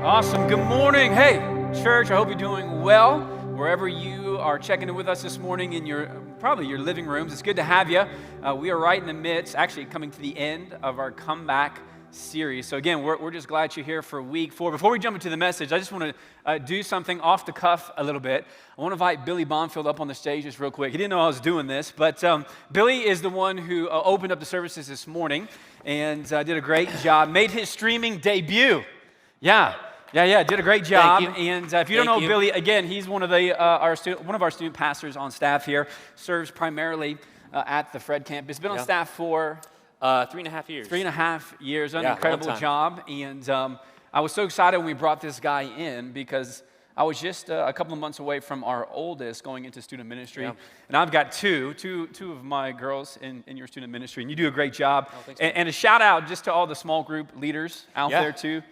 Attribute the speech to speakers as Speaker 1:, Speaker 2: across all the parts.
Speaker 1: Awesome. Good morning. Hey, church, I hope you're doing well. Wherever you are checking in with us this morning in probably your living rooms, it's good to have you. We are right in the midst, actually coming to the end of our comeback series. So again, we're just glad you're here for week 4. Before we jump into the message, I just want to do something off the cuff a little bit. I want to invite Billy Bonfield up on the stage just real quick. He didn't know I was doing this, but Billy is the one who opened up the services this morning and did a great job, made his streaming debut. Yeah, did a great job. And if you don't know Billy, again, he's one of our student pastors on staff here. Serves primarily at the Fred campus. Been on staff for
Speaker 2: 3.5 years.
Speaker 1: 3.5 years. Done an incredible job. And I was so excited when we brought this guy in because I was just a couple of months away from our oldest going into student ministry. Yeah. And I've got two of my girls in your student ministry. And you do a great job. Oh, thanks, and a shout out just to all the small group leaders out there too.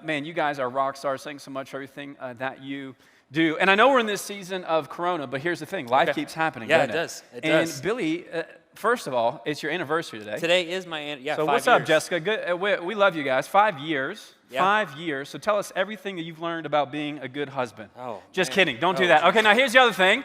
Speaker 1: Man, you guys are rock stars. Thanks so much for everything that you do. And I know we're in this season of Corona, but here's the thing. Life keeps happening.
Speaker 2: Yeah, it does.
Speaker 1: And Billy, first of all, it's your anniversary today.
Speaker 2: Today is my
Speaker 1: anniversary. So what's up, Jessica? Good. We love you guys. 5 years. Yeah. 5 years. So tell us everything that you've learned about being a good husband. Oh, just kidding. Don't do that. Okay, now here's the other thing.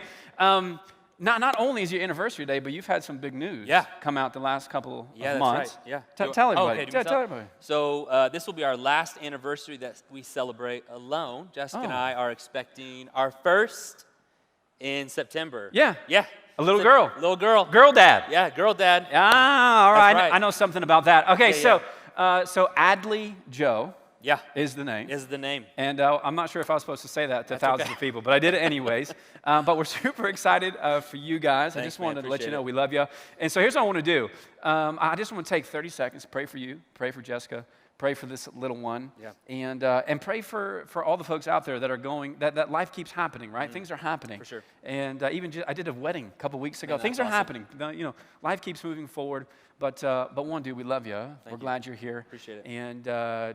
Speaker 1: Not only is your anniversary day, but you've had some big news come out the last couple of months.
Speaker 2: That's right.
Speaker 1: Yeah. Tell everybody. Tell everybody.
Speaker 2: So this will be our last anniversary that we celebrate alone. Jessica and I are expecting our first in September.
Speaker 1: Yeah.
Speaker 2: Yeah.
Speaker 1: A little girl.
Speaker 2: Little girl.
Speaker 1: Girl dad.
Speaker 2: Yeah, girl dad.
Speaker 1: Ah, all right. I know something about that. Okay, so Adley Joe.
Speaker 2: Yeah.
Speaker 1: Is the name.
Speaker 2: Is the name.
Speaker 1: And I'm not sure if I was supposed to say that to thousands of people, but I did it anyways. But we're super excited for you guys.
Speaker 2: Thanks,
Speaker 1: I just wanted to let you know
Speaker 2: it.
Speaker 1: we love you. And so here's what I want to do. I just want to take 30 seconds, pray for you, pray for Jessica, pray for this little one, and pray for all the folks out there that are going, that life keeps happening, right? Things are happening.
Speaker 2: For sure.
Speaker 1: And I did a wedding a couple weeks ago.
Speaker 2: Yeah,
Speaker 1: Things are
Speaker 2: awesome.
Speaker 1: happening. Life keeps moving forward. But one, dude, we love you. We're glad you're here.
Speaker 2: Appreciate it.
Speaker 1: And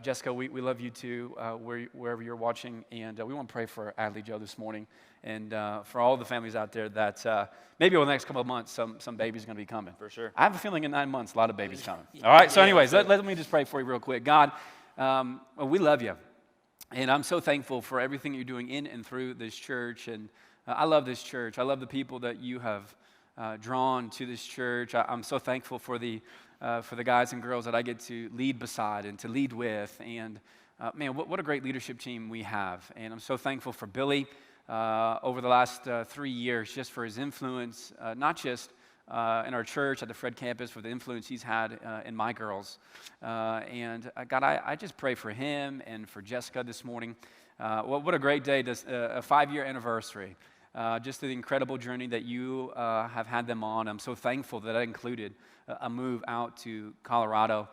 Speaker 1: Jessica, we love you too, wherever you're watching. And we want to pray for Adley Joe this morning, and for all the families out there that maybe over the next couple of months, some babies are going to be coming.
Speaker 2: For sure.
Speaker 1: I have a feeling in 9 months, a lot of babies coming. All right. So, anyways, let me just pray for you real quick. God, we love you, and I'm so thankful for everything you're doing in and through this church. And I love this church. I love the people that you have drawn to this church. I'm so thankful for the guys and girls that I get to lead beside and to lead with. And man, what a great leadership team we have. And I'm so thankful for Billy over the last 3 years, just for his influence, not just in our church at the Fred campus, for the influence he's had in my girls. And God, I just pray for him and for Jessica this morning. What a great day, a 5-year anniversary. Just the incredible journey that you have had them on. I'm so thankful that included a move out to Colorado.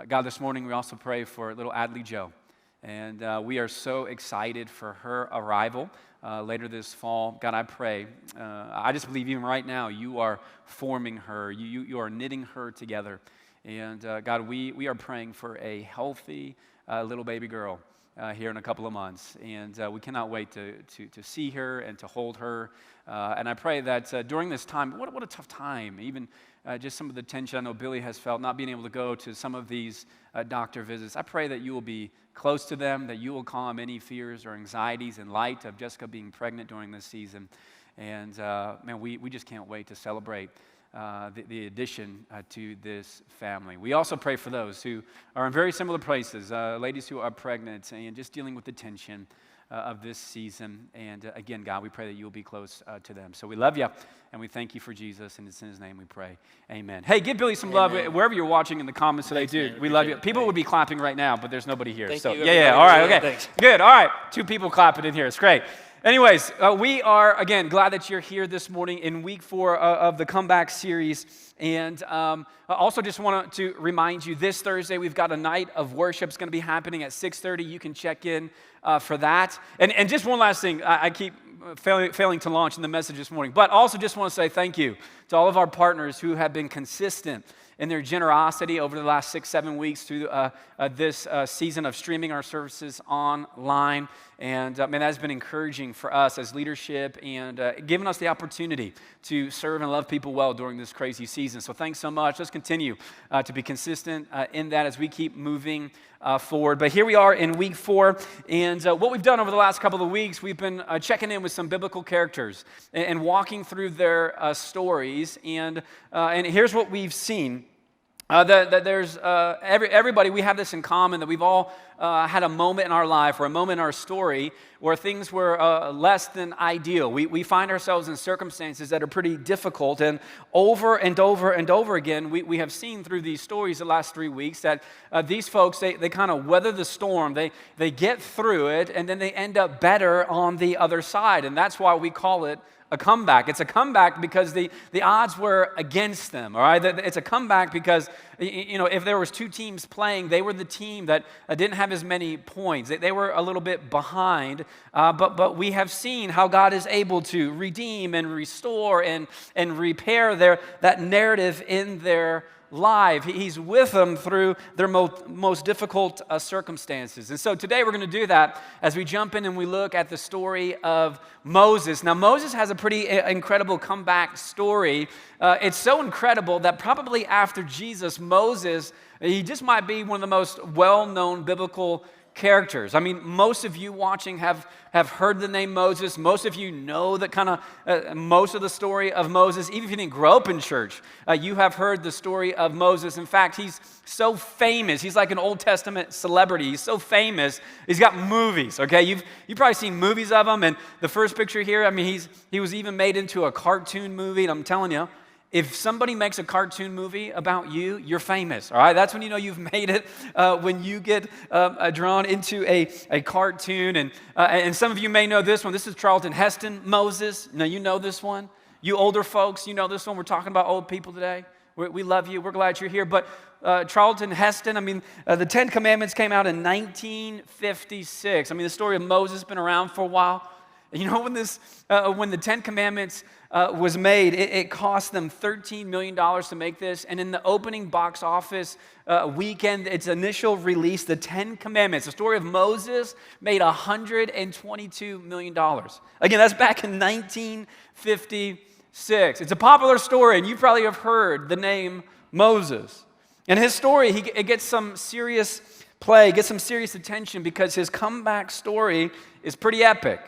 Speaker 1: God, this morning we also pray for little Adley Joe. And we are so excited for her arrival later this fall. God, I pray. I just believe even right now you are forming her. You are knitting her together. And God, we are praying for a healthy little baby girl. Here in a couple of months, and we cannot wait to see her and to hold her. And I pray that during this time, what a tough time, even just some of the tension I know Billy has felt, not being able to go to some of these doctor visits. I pray that you will be close to them, that you will calm any fears or anxieties in light of Jessica being pregnant during this season. And man, we just can't wait to celebrate the addition to this family. We also pray for those who are in very similar places, ladies who are pregnant and just dealing with the tension of this season. And again, God, we pray that you will be close to them. So we love you, and we thank you for Jesus, and it's in his name we pray. Amen. Hey, give Billy some love wherever you're watching in the comments today, dude. We love you. People would be clapping right now, but there's nobody here.
Speaker 2: Thank
Speaker 1: so
Speaker 2: you,
Speaker 1: yeah. All right, okay.
Speaker 2: Thanks.
Speaker 1: Good. All right. 2 people clapping in here. It's great. Anyways, we are, again, glad that you're here this morning in week 4 of the Comeback series. And I also just want to remind you, this Thursday, we've got a night of worship. It's going to be happening at 6:30. You can check in for that. And just one last thing. I keep failing to launch in the message this morning. But also just want to say thank you to all of our partners who have been consistent and their generosity over the last 6-7 weeks through this season of streaming our services online. And man, that has been encouraging for us as leadership and giving us the opportunity to serve and love people well during this crazy season. So thanks so much. Let's continue to be consistent in that as we keep moving forward. But here we are in week 4, and what we've done over the last couple of weeks, we've been checking in with some biblical characters and walking through their stories. And here's what we've seen. That there's everybody, we have this in common, that we've all had a moment in our life or a moment in our story where things were less than ideal. We find ourselves in circumstances that are pretty difficult, and over and over and over again, we have seen through these stories the last 3 weeks that these folks, they kind of weather the storm, they get through it, and then they end up better on the other side, and that's why we call it a comeback. It's a comeback because the odds were against them, all right? It's a comeback because, if there was 2 teams playing, they were the team that didn't have as many points. They were a little bit behind, but we have seen how God is able to redeem and restore and repair that narrative in their life. He's with them through their most difficult circumstances. And so today we're going to do that as we jump in and we look at the story of Moses. Now, Moses has a pretty incredible comeback story. It's so incredible that probably after Jesus, Moses, he just might be one of the most well-known biblical characters. I mean, most of you watching have heard the name Moses. Most of you know that kind of most of the story of Moses. Even if you didn't grow up in church, you have heard the story of Moses. In fact, he's so famous. He's like an Old Testament celebrity. He's so famous. He's got movies, okay? You've probably seen movies of him. And the first picture here, I mean, he was even made into a cartoon movie. And I'm telling you, if somebody makes a cartoon movie about you, you're famous, all right? That's when you know you've made it, when you get drawn into a cartoon. And some of you may know this one. This is Charlton Heston, Moses. Now, you know this one. You older folks, you know this one. We're talking about old people today. We love you. We're glad you're here. But Charlton Heston, I mean, the 10 Commandments came out in 1956. I mean, the story of Moses has been around for a while. You know, when the 10 Commandments was made, it cost them $13 million to make this. And in the opening box office weekend, its initial release, the 10 Commandments, the story of Moses, made $122 million. Again, that's back in 1956. It's a popular story, and you probably have heard the name Moses. And his story, it gets some serious play, gets some serious attention because his comeback story is pretty epic.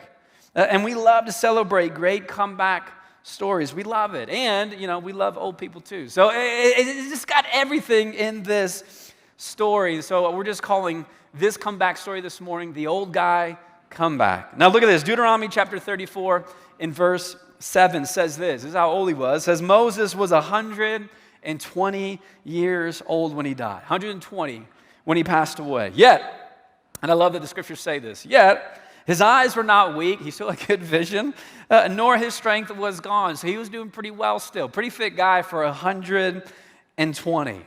Speaker 1: And we love to celebrate great comeback stories. We love it. And, we love old people too. So it's just got everything in this story. So we're just calling this comeback story this morning, the old guy comeback. Now look at this. Deuteronomy chapter 34 in verse 7 says this. This is how old he was. It says, Moses was 120 years old when he died. 120 when he passed away. Yet, and I love that the scriptures say this, yet his eyes were not weak. He still had good vision, nor his strength was gone. So he was doing pretty well still. Pretty fit guy for 120.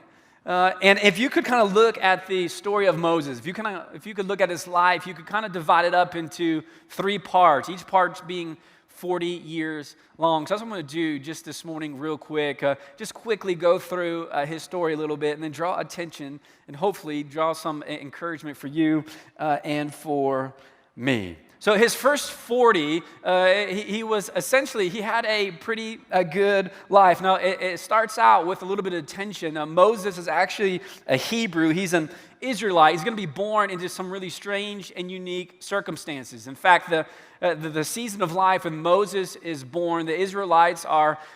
Speaker 1: And if you could kind of look at the story of Moses, if you could look at his life, you could kind of divide it up into 3 parts, each part being 40 years long. So that's what I'm going to do just this morning real quick. Just quickly go through his story a little bit and then draw attention and hopefully draw some encouragement for you and for me. So his first 40, he had a pretty good life. Now, it starts out with a little bit of tension. Moses is actually a Hebrew. He's an Israelite. He's going to be born into some really strange and unique circumstances. In fact, the season of life when Moses is born, the Israelites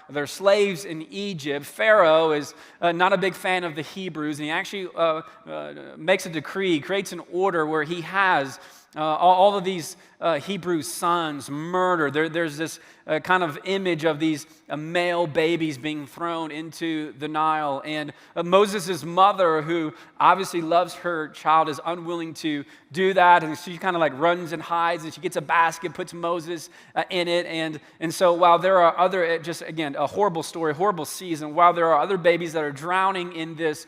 Speaker 1: they're slaves in Egypt. Pharaoh is not a big fan of the Hebrews, and he actually makes a decree, creates an order where he has all of these Hebrew sons murdered. There's this kind of image of these male babies being thrown into the Nile. And Moses' mother, who obviously loves her child is unwilling to do that, and she kind of like runs and hides, and she gets a basket, puts Moses in it, and so while there are other, just again, a horrible story, horrible season, while there are other babies that are drowning in this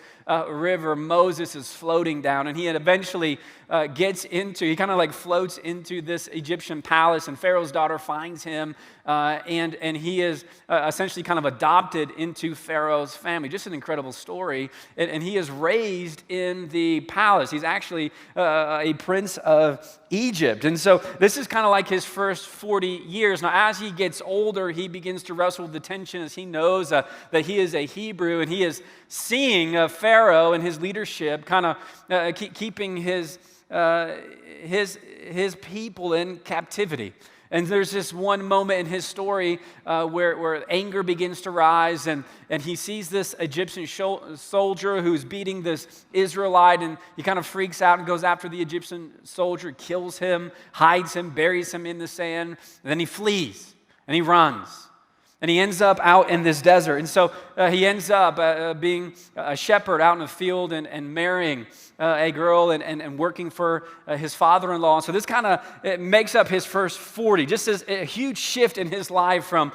Speaker 1: river, Moses is floating down, and he eventually he kind of like floats into this Egyptian palace, and Pharaoh's daughter finds him, and he is essentially kind of adopted into Pharaoh's family. Just an incredible story, and he is raised in the palace. He's actually a prince of Egypt, and so this is kind of like his first 40 years. Now, as he gets older, he begins to wrestle with the tension as he knows that he is a Hebrew, and he is seeing Pharaoh and his leadership kind of keeping his people in captivity. And there's this one moment in his story where anger begins to rise, and he sees this Egyptian soldier who's beating this Israelite, and he kind of freaks out and goes after the Egyptian soldier, kills him, hides him, buries him in the sand, and then he flees, and he runs. And he ends up out in this desert. And so he ends up being a shepherd out in the field and marrying a girl and working for his father-in-law. So this kind of makes up his first 40. Just as a huge shift in his life from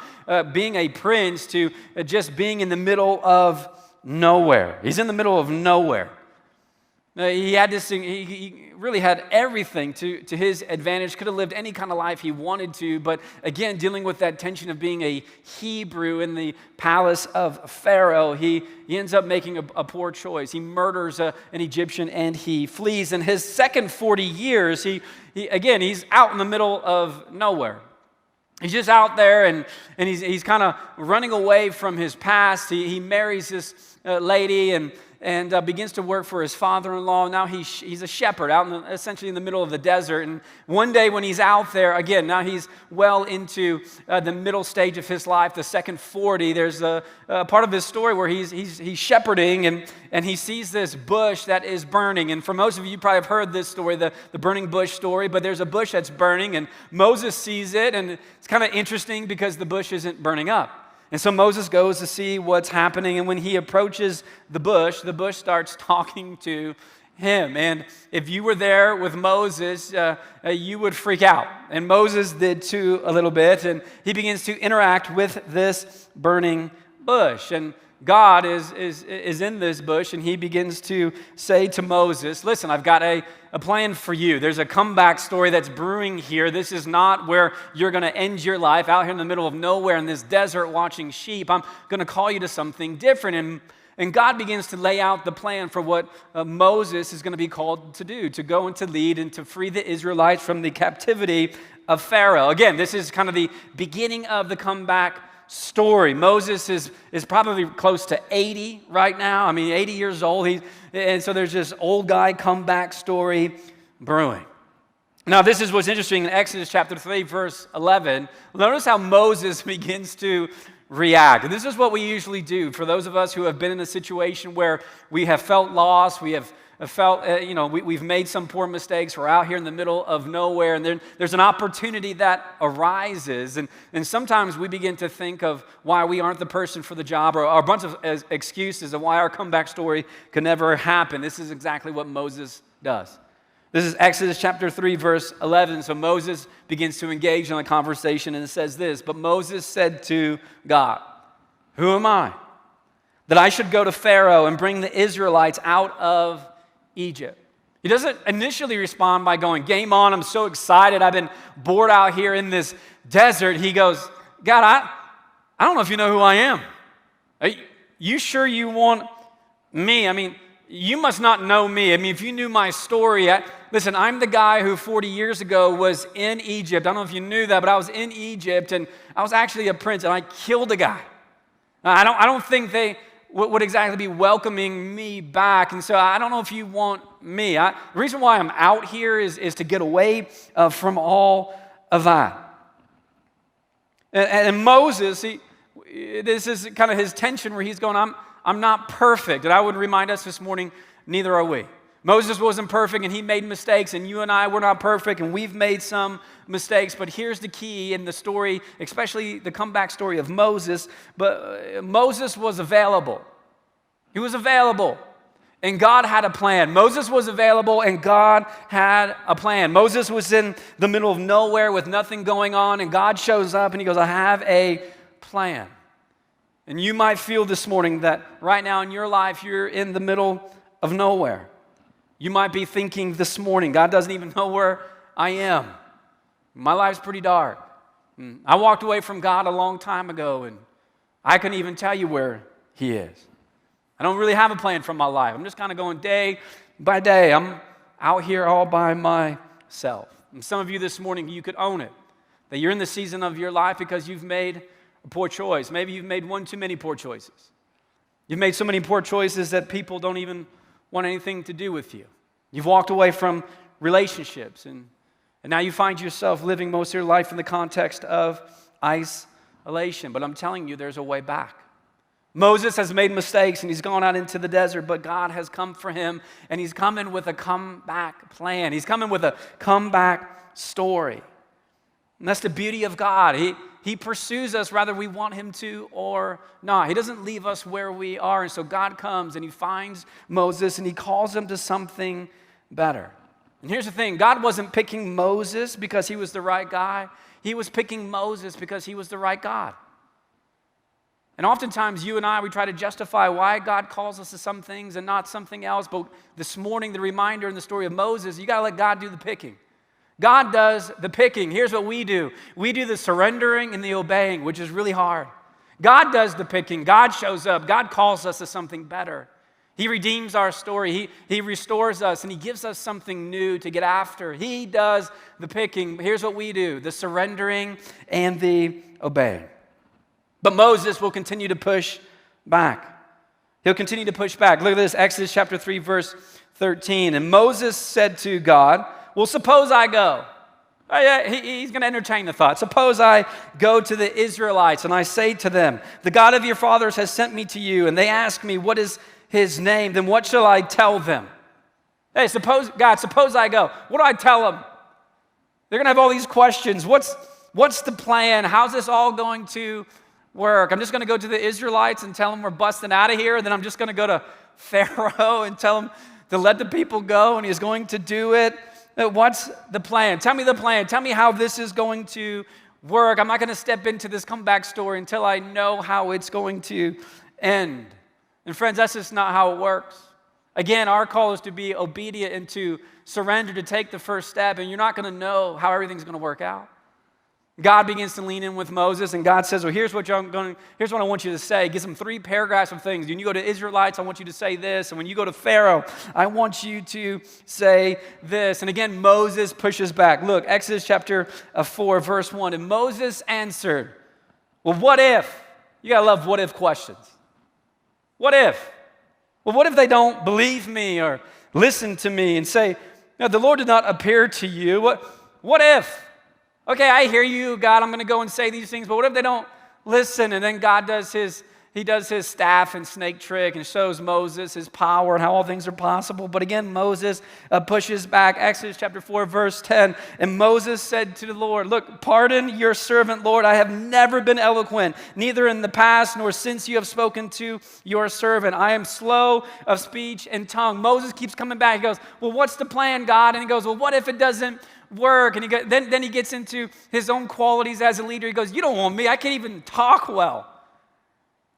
Speaker 1: being a prince to just being in the middle of nowhere. He's in the middle of nowhere. He had this thing, he really had everything to his advantage, could have lived any kind of life he wanted to, but again, dealing with that tension of being a Hebrew in the palace of Pharaoh, he ends up making a poor choice. He murders an Egyptian and he flees. In his second 40 years, he's out in the middle of nowhere. He's just out there and he's kind of running away from his past. He marries this lady and begins to work for his father-in-law. Now he's a shepherd out essentially in the middle of the desert. And one day when he's out there, again, now he's well into the middle stage of his life, the second 40. There's a part of his story where he's shepherding and he sees this bush that is burning. And for most of you probably have heard this story, the burning bush story, but there's a bush that's burning and Moses sees it, and it's kind of interesting because the bush isn't burning up. And so Moses goes to see what's happening, and when he approaches the bush starts talking to him. And if you were there with Moses, you would freak out. And Moses did too a little bit, and he begins to interact with this burning bush. And God is in this bush, and he begins to say to Moses, listen, I've got a plan for you. There's a comeback story that's brewing here. This is not where you're going to end your life out here in the middle of nowhere in this desert watching sheep. I'm going to call you to something different. And God begins to lay out the plan for what Moses is going to be called to do, to go and to lead and to free the Israelites from the captivity of Pharaoh. Again, this is kind of the beginning of the comeback story. Moses is probably close to 80 right now. 80 years old. And so there's this old guy comeback story brewing. Now, this is what's interesting in Exodus chapter 3, verse 11. Notice how Moses begins to react. And this is what we usually do for those of us who have been in a situation where we have felt lost, we have felt, we've made some poor mistakes, we're out here in the middle of nowhere, and then there's an opportunity that arises, and sometimes we begin to think of why we aren't the person for the job, or a bunch of excuses of why our comeback story could never happen. This is exactly what Moses does. This is Exodus chapter 3, verse 11. So Moses begins to engage in a conversation, and it says this, but Moses said to God, who am I, that I should go to Pharaoh and bring the Israelites out of Egypt? He doesn't initially respond by going, game on, I'm so excited, I've been bored out here in this desert. He goes, God, I don't know if you know who I am. Are you sure you want me? You must not know me. If you knew my story, listen, I'm the guy who 40 years ago was in Egypt. I don't know if you knew that, but I was in Egypt, and I was actually a prince, and I killed a guy. I don't think they would exactly be welcoming me back, and so I don't know if you want me. The reason why I'm out here is to get away from all of that. And Moses, this is kind of his tension where he's going, I'm not perfect. And I would remind us this morning, neither are we. Moses wasn't perfect, and he made mistakes, and you and I, we're not perfect, and we've made some mistakes. But here's the key in the story, especially the comeback story of Moses. But Moses was available. He was available. And God had a plan. Moses was available, and God had a plan. Moses was in the middle of nowhere with nothing going on, and God shows up, and he goes, I have a plan. And you might feel this morning that right now in your life, you're in the middle of nowhere. You might be thinking this morning, God doesn't even know where I am. My life's pretty dark. I walked away from God a long time ago, and I couldn't even tell you where he is. I don't really have a plan for my life. I'm just kind of going day by day. I'm out here all by myself. And some of you this morning, you could own it, that you're in the season of your life because you've made a poor choice. Maybe you've made one too many poor choices. You've made so many poor choices that people don't even want anything to do with you. You've walked away from relationships, and now you find yourself living most of your life in the context of isolation. But I'm telling you, there's a way back. Moses has made mistakes, and he's gone out into the desert, but God has come for him, and he's coming with a comeback plan. He's coming with a comeback story. And that's the beauty of God. He pursues us whether we want him to or not. He doesn't leave us where we are. And so God comes and he finds Moses and he calls him to something better. And here's the thing. God wasn't picking Moses because he was the right guy. He was picking Moses because he was the right God. And oftentimes you and I, we try to justify why God calls us to some things and not something else. But this morning, the reminder in the story of Moses, you got to let God do the picking. God does the picking. Here's what we do. We do the surrendering and the obeying, which is really hard. God does the picking. God shows up. God calls us to something better. He redeems our story. He restores us, and he gives us something new to get after. He does the picking. Here's what we do, the surrendering and the obeying. But Moses will continue to push back. He'll continue to push back. Look at this, Exodus chapter 3, verse 13. And Moses said to God, well, suppose I go. Oh, yeah, he's going to entertain the thought. Suppose I go to the Israelites and I say to them, the God of your fathers has sent me to you, and they ask me, what is his name? Then what shall I tell them? Hey, suppose I go. What do I tell them? They're going to have all these questions. What's the plan? How's this all going to work? I'm just going to go to the Israelites and tell them we're busting out of here, and then I'm just going to go to Pharaoh and tell him to let the people go, and he's going to do it. What's the plan? Tell me the plan. Tell me how this is going to work. I'm not going to step into this comeback story until I know how it's going to end. And friends, that's just not how it works. Again, our call is to be obedient and to surrender, to take the first step, and you're not going to know how everything's going to work out. God begins to lean in with Moses, and God says, well, here's what I want you to say. He gives him 3 paragraphs of things. When you go to Israelites, I want you to say this. And when you go to Pharaoh, I want you to say this. And again, Moses pushes back. Look, Exodus chapter 4, verse 1. And Moses answered, well, what if? You got to love what if questions. What if? Well, what if they don't believe me or listen to me and say, no, the Lord did not appear to you? What if? Okay, I hear you, God, I'm going to go and say these things, but what if they don't listen? And then God does his staff and snake trick and shows Moses his power and how all things are possible. But again, Moses pushes back. Exodus chapter 4, verse 10. And Moses said to the Lord, look, pardon your servant, Lord. I have never been eloquent, neither in the past nor since you have spoken to your servant. I am slow of speech and tongue. Moses keeps coming back. He goes, well, what's the plan, God? And he goes, well, what if it doesn't work? And then he gets into his own qualities as a leader. He goes, you don't want me. I can't even talk well.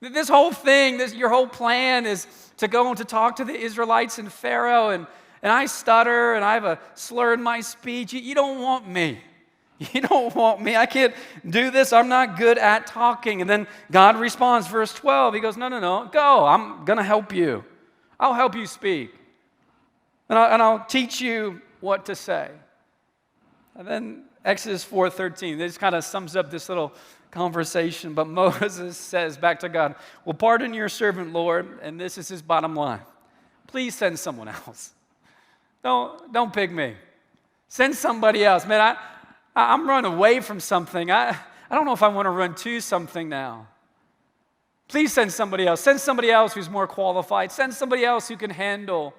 Speaker 1: This whole thing, your whole plan is to go and to talk to the Israelites and Pharaoh, and I stutter and I have a slur in my speech. You don't want me. You don't want me. I can't do this. I'm not good at talking. And then God responds, verse 12. He goes, no, go. I'm going to help you. I'll help you speak. And I'll teach you what to say. And then Exodus 4:13, this kind of sums up this little conversation. But Moses says back to God, well, pardon your servant, Lord. And this is his bottom line. Please send someone else. Don't pick me. Send somebody else. Man, I'm running away from something. I don't know if I want to run to something now. Please send somebody else. Send somebody else who's more qualified. Send somebody else who can handle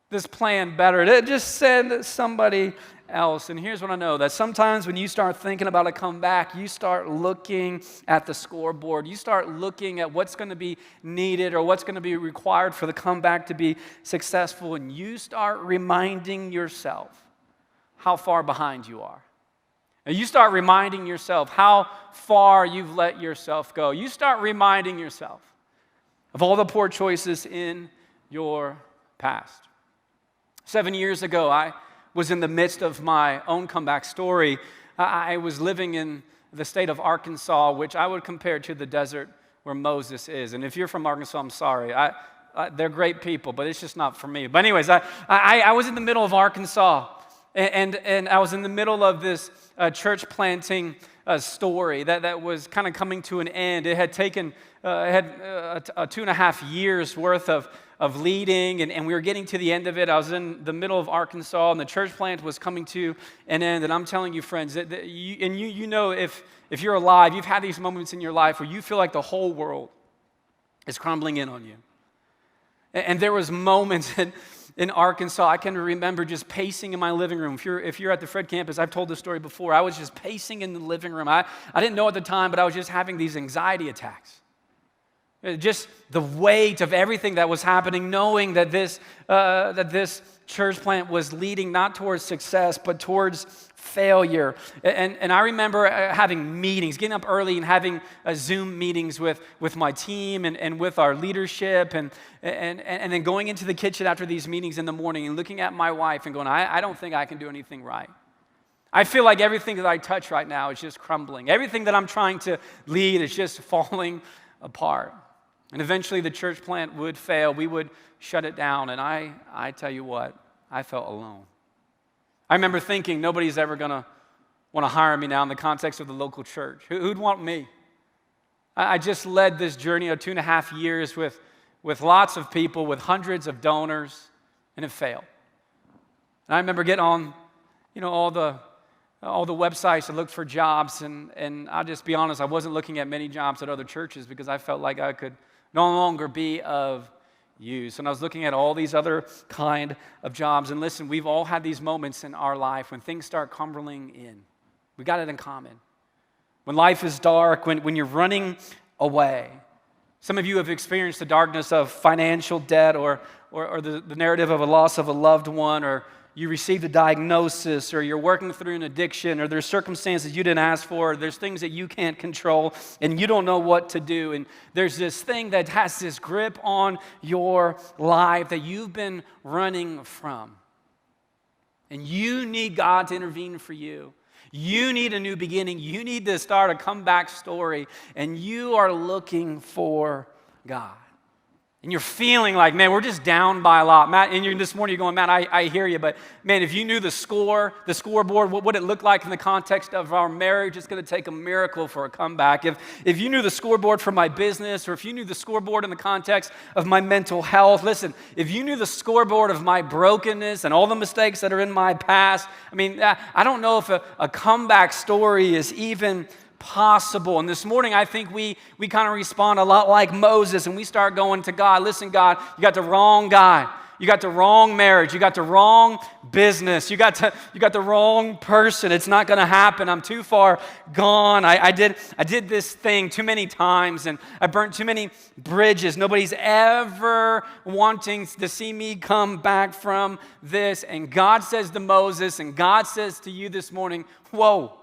Speaker 1: this plan better. Just send somebody else. And here's what I know, that sometimes when you start thinking about a comeback, you start looking at the scoreboard. You start looking at what's going to be needed or what's going to be required for the comeback to be successful. And you start reminding yourself how far behind you are. And you start reminding yourself how far you've let yourself go. You start reminding yourself of all the poor choices in your past. 7 years ago, I was in the midst of my own comeback story. I was living in the state of Arkansas, which I would compare to the desert where Moses is. And if you're from Arkansas, I'm sorry. They're great people, but it's just not for me. But anyways, I was in the middle of Arkansas, and I was in the middle of this church planting story that was kind of coming to an end. It had taken a 2.5 years worth of leading, and we were getting to the end of it. I was in the middle of Arkansas, and the church plant was coming to an end. And I'm telling you, friends, that you know if you're alive, you've had these moments in your life where you feel like the whole world is crumbling in on you. And there was moments in Arkansas, I can remember just pacing in my living room. If you're at the Fred campus, I've told this story before. I was just pacing in the living room. I didn't know at the time, but I was just having these anxiety attacks. Just the weight of everything that was happening, knowing that this church plant was leading not towards success, but towards failure. And I remember having meetings, getting up early and having Zoom meetings with my team and with our leadership, and then going into the kitchen after these meetings in the morning and looking at my wife and going, I don't think I can do anything right. I feel like everything that I touch right now is just crumbling. Everything that I'm trying to lead is just falling apart. And eventually the church plant would fail. We would shut it down. And I tell you what, I felt alone. I remember thinking nobody's ever going to want to hire me now in the context of the local church. Who'd want me? I just led this journey of 2.5 years with lots of people, with hundreds of donors, and it failed. And I remember getting on, all the websites to look for jobs, and I'll just be honest, I wasn't looking at many jobs at other churches because I felt like I could no longer be of use. And I was looking at all these other kind of jobs. And listen, we've all had these moments in our life when things start crumbling in. We got it in common. When life is dark, when you're running away. Some of you have experienced the darkness of financial debt or the narrative of a loss of a loved one, or you received a diagnosis, or you're working through an addiction, or there's circumstances you didn't ask for, or there's things that you can't control, and you don't know what to do, and there's this thing that has this grip on your life that you've been running from. And you need God to intervene for you. You need a new beginning. You need to start a comeback story, and you are looking for God. And you're feeling like, man, we're just down by a lot. Matt, and this morning you're going, Matt, I hear you, but man, if you knew the scoreboard, what would it look like in the context of our marriage? It's going to take a miracle for a comeback. If you knew the scoreboard for my business, or if you knew the scoreboard in the context of my mental health, listen, if you knew the scoreboard of my brokenness and all the mistakes that are in my past, I don't know if a comeback story is even possible. And this morning, I think we kind of respond a lot like Moses, and we start going to God. Listen, God, you got the wrong guy. You got the wrong marriage. You got the wrong business. You got the wrong person. It's not going to happen. I'm too far gone. I did this thing too many times, and I burnt too many bridges. Nobody's ever wanting to see me come back from this. And God says to Moses, and God says to you this morning, whoa,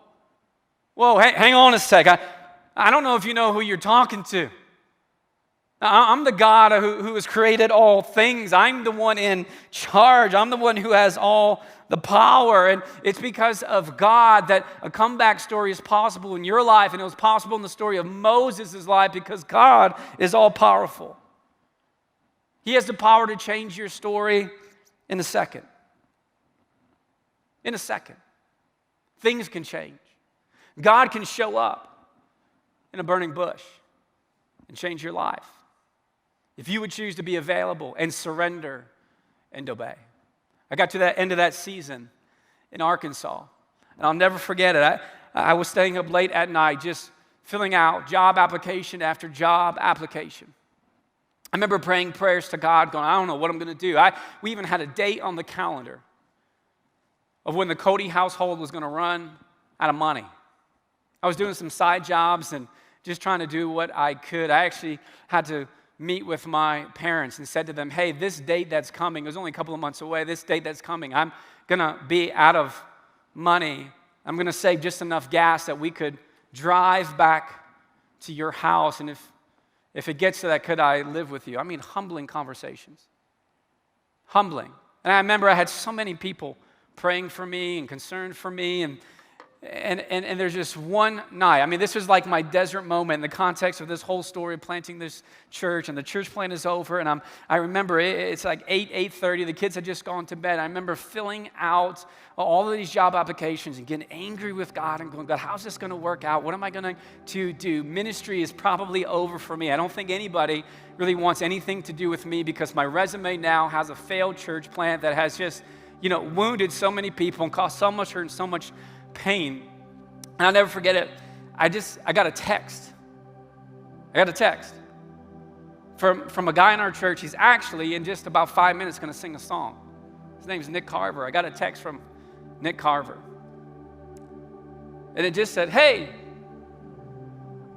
Speaker 1: hang on a sec. I don't know if you know who you're talking to. I'm the God who has created all things. I'm the one in charge. I'm the one who has all the power. And it's because of God that a comeback story is possible in your life, and it was possible in the story of Moses' life because God is all powerful. He has the power to change your story in a second. In a second. Things can change. God can show up in a burning bush and change your life if you would choose to be available and surrender and obey. I got to that end of that season in Arkansas, and I'll never forget it. I was staying up late at night just filling out job application after job application. I remember praying prayers to God going, I don't know what I'm going to do. We even had a date on the calendar of when the Cote household was going to run out of money. I was doing some side jobs and just trying to do what I could. I actually had to meet with my parents and said to them, hey, this date that's coming, it was only a couple of months away, this date that's coming, I'm going to be out of money. I'm going to save just enough gas that we could drive back to your house. And if it gets to that, could I live with you? I mean, humbling conversations. Humbling. And I remember I had so many people praying for me and concerned for me, and there's just one night. I mean, this was like my desert moment in the context of this whole story of planting this church, and the church plant is over, and I remember it's like 8:30. The kids had just gone to bed. I remember filling out all of these job applications and getting angry with God and going, God, how's this going to work out? What am I going to do? Ministry is probably over for me. I don't think anybody really wants anything to do with me because my resume now has a failed church plant that has just, wounded so many people and caused so much hurt and so much pain. And I'll never forget it. I got a text. From a guy in our church. He's actually in just about 5 minutes going to sing a song. His name's Nick Carver. I got a text from Nick Carver. And it just said, hey,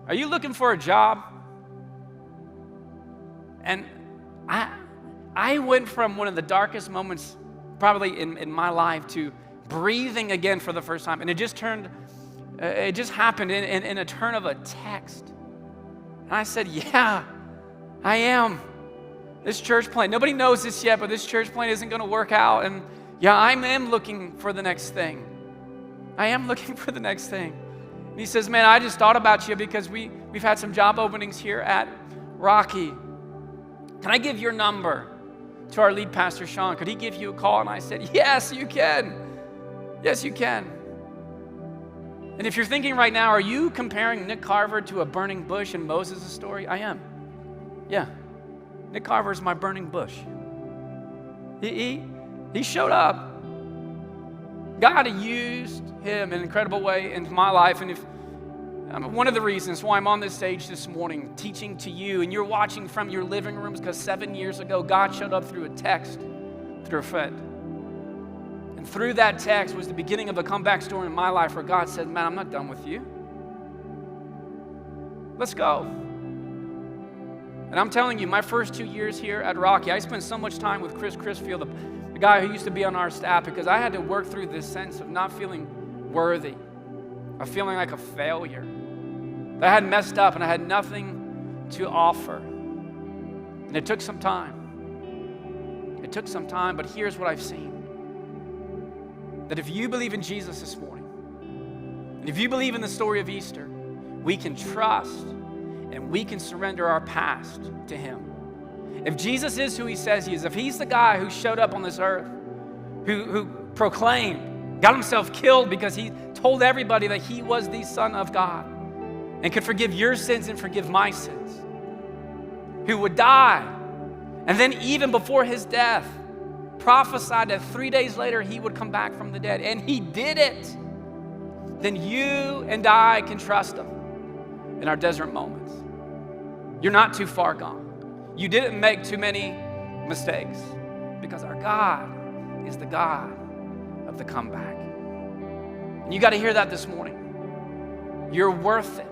Speaker 1: are you looking for a job? And I went from one of the darkest moments probably in my life to breathing again for the first time. And it just happened in a turn of a text. And I said, yeah, I am. This church plant, nobody knows this yet, but this church plant isn't going to work out. And yeah, I am looking for the next thing. And he says, man, I just thought about you because we've had some job openings here at Rocky. Can I give your number to our lead pastor, Sean? Could he give you a call? And I said, yes, you can. Yes, you can. And if you're thinking right now, are you comparing Nick Carver to a burning bush in Moses' story? I am. Yeah. Nick Carver is my burning bush. He showed up. God used him in an incredible way in my life. And one of the reasons why I'm on this stage this morning teaching to you, and you're watching from your living rooms, because 7 years ago, God showed up through a text, through a friend. And through that text was the beginning of a comeback story in my life where God said, man, I'm not done with you. Let's go. And I'm telling you, my first 2 years here at Rocky, I spent so much time with Chris Crisfield, the guy who used to be on our staff, because I had to work through this sense of not feeling worthy, of feeling like a failure. That I had messed up and I had nothing to offer. And it took some time. But here's what I've seen. That if you believe in Jesus this morning, and if you believe in the story of Easter, we can trust and we can surrender our past to Him. If Jesus is who He says He is, if He's the guy who showed up on this earth, who proclaimed, got Himself killed because He told everybody that He was the Son of God and could forgive your sins and forgive my sins, who would die, and then even before His death, prophesied that 3 days later He would come back from the dead, and He did it, then you and I can trust Him in our desert moments. You're not too far gone. You didn't make too many mistakes, because our God is the God of the comeback. And you got to hear that this morning. You're worth it.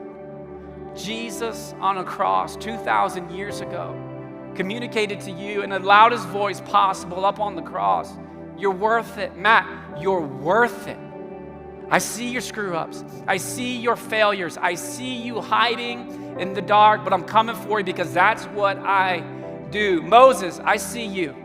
Speaker 1: Jesus on a cross 2,000 years ago communicated to you in the loudest voice possible up on the cross. You're worth it. Matt, you're worth it. I see your screw-ups. I see your failures. I see you hiding in the dark, but I'm coming for you because that's what I do. Moses, I see you.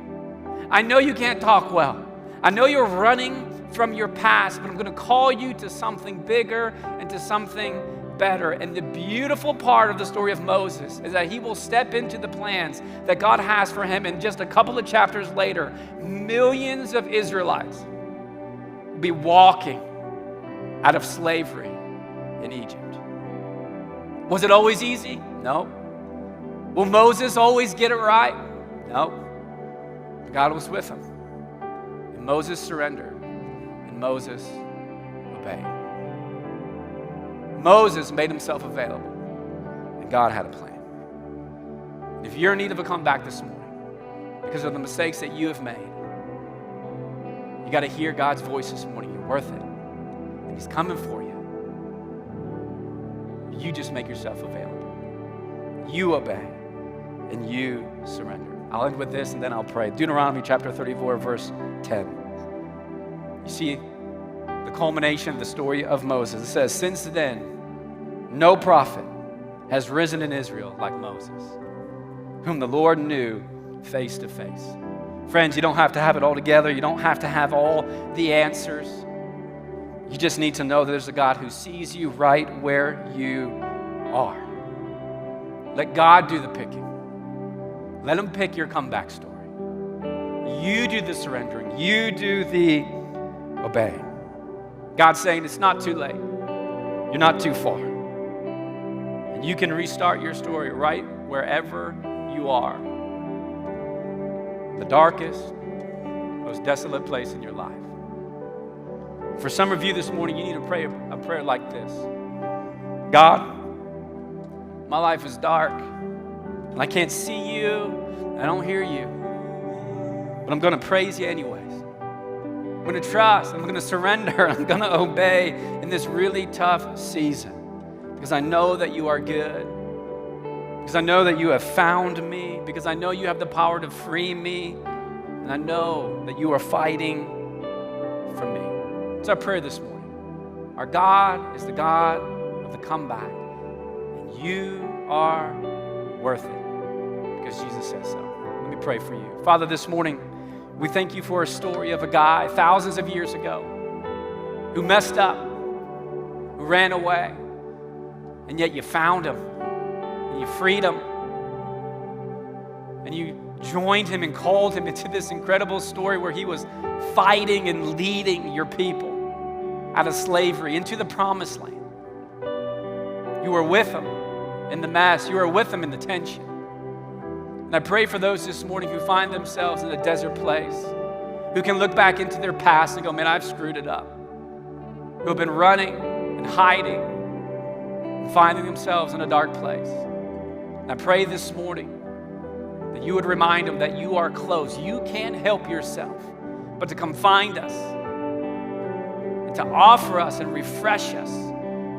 Speaker 1: I know you can't talk well. I know you're running from your past, but I'm going to call you to something bigger and to something better. And the beautiful part of the story of Moses is that he will step into the plans that God has for him, and just a couple of chapters later, millions of Israelites will be walking out of slavery in Egypt. Was it always easy? No. Will Moses always get it right? No. God was with him. And Moses surrendered. And Moses obeyed. Moses made himself available. And God had a plan. If you're in need of a comeback this morning because of the mistakes that you have made, you got to hear God's voice this morning. You're worth it. And he's coming for you. You just make yourself available. You obey. And you surrender. I'll end with this and then I'll pray. Deuteronomy chapter 34, verse 10. You see the culmination of the story of Moses. It says, since then, no prophet has risen in Israel like Moses, whom the Lord knew face to face. Friends, you don't have to have it all together. You don't have to have all the answers. You just need to know that there's a God who sees you right where you are. Let God do the picking. Let him pick your comeback story. You do the surrendering. You do the obeying. God's saying it's not too late. You're not too far. And you can restart your story right wherever you are. The darkest, most desolate place in your life. For some of you this morning, you need to pray a prayer like this. God, my life is dark, and I can't see you, I don't hear you, but I'm going to praise you anyways. I'm going to trust, I'm going to surrender, I'm going to obey in this really tough season because I know that you are good, because I know that you have found me, because I know you have the power to free me, and I know that you are fighting for me. It's our prayer this morning. Our God is the God of the comeback, and you are worth it because Jesus says so. Let me pray for you. Father, this morning, we thank you for a story of a guy thousands of years ago who messed up, who ran away, and yet you found him, and you freed him, and you joined him and called him into this incredible story where he was fighting and leading your people out of slavery into the promised land. You were with him in the mess. You were with him in the tension. And I pray for those this morning who find themselves in a desert place, who can look back into their past and go, man, I've screwed it up. Who have been running and hiding and finding themselves in a dark place. And I pray this morning that you would remind them that you are close. You can't help yourself but to come find us and to offer us and refresh us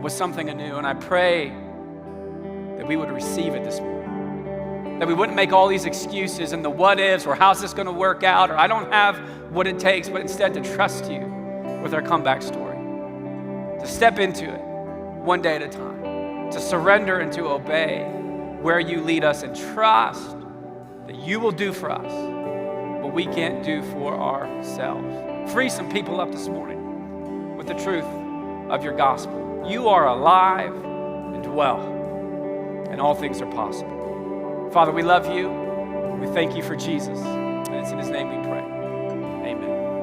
Speaker 1: with something anew. And I pray that we would receive it this morning. That we wouldn't make all these excuses and the what ifs or how's this going to work out or I don't have what it takes, but instead to trust you with our comeback story. To step into it one day at a time. To surrender and to obey where you lead us and trust that you will do for us what we can't do for ourselves. Free some people up this morning with the truth of your gospel. You are alive and well, and all things are possible. Father, we love you. We thank you for Jesus, and it's in his name we pray. Amen.